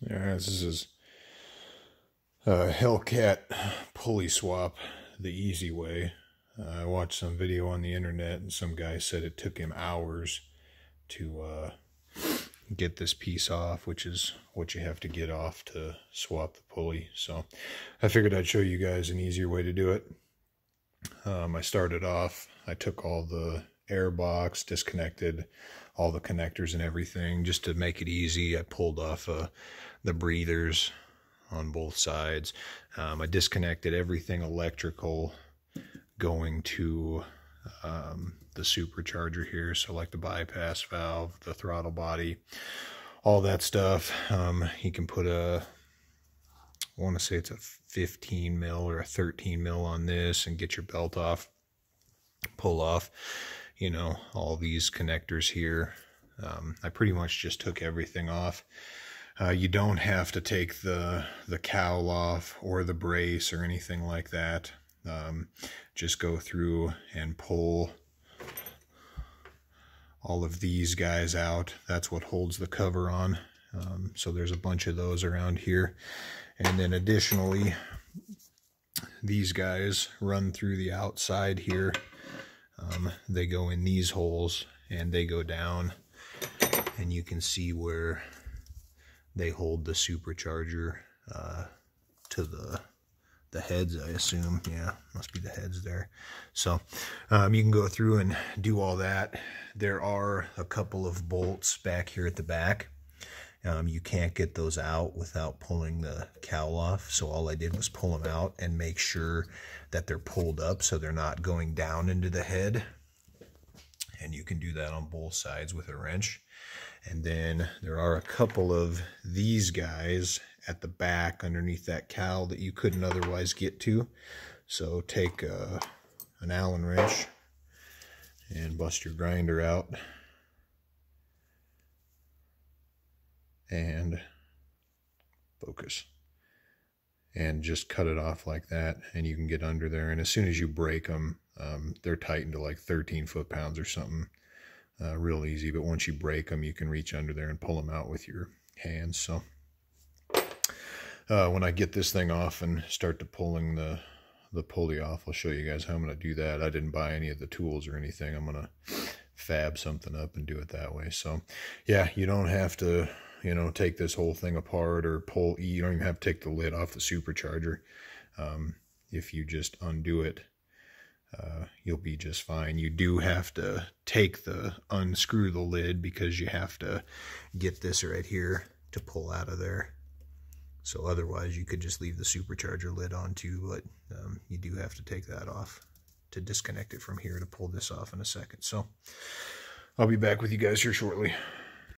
Yeah, this is Hellcat pulley swap the easy way. I watched some video on the internet and some guy said it took him hours to get this piece off, which is what you have to get off to swap the pulley. So I figured I'd show you guys an easier way to do it. I started off, I took all the air box, disconnected all the connectors and everything just to make it easy. I pulled off the breathers on both sides. I disconnected everything electrical going to the supercharger here, so like the bypass valve, the throttle body, all that stuff. You can put I want to say it's a 15 mil or a 13 mil on this and get your belt off, pull off, you know, all these connectors here. I pretty much just took everything off. You don't have to take the cowl off or the brace or anything like that. Just go through and pull all of these guys out. That's what holds the cover on. So there's a bunch of those around here. And then additionally, these guys run through the outside here. They go in these holes and they go down, and you can see where they hold the supercharger to the heads, I assume. Yeah, must be the heads there. So you can go through and do all that. There are a couple of bolts back here at the back. You can't get those out without pulling the cowl off, so all I did was pull them out and make sure that they're pulled up so they're not going down into the head. And you can do that on both sides with a wrench. And then there are a couple of these guys at the back underneath that cowl that you couldn't otherwise get to. So take an Allen wrench and bust your grinder out and focus, and just cut it off like that, and you can get under there. And as soon as you break them, they're tightened to like 13 foot-pounds or something. Real easy, but once you break them, you can reach under there and pull them out with your hands. So when I get this thing off and start to pulling the pulley off, I'll show you guys how I'm going to do that. I didn't buy any of the tools or anything. I'm going to fab something up and do it that way. So yeah, you don't have to, you know, take this whole thing apart or pull. You don't even have to take the lid off the supercharger. If you just undo it, you'll be just fine. You do have to unscrew the lid because you have to get this right here to pull out of there. So otherwise you could just leave the supercharger lid on too, but you do have to take that off to disconnect it from here to pull this off in a second. So I'll be back with you guys here shortly.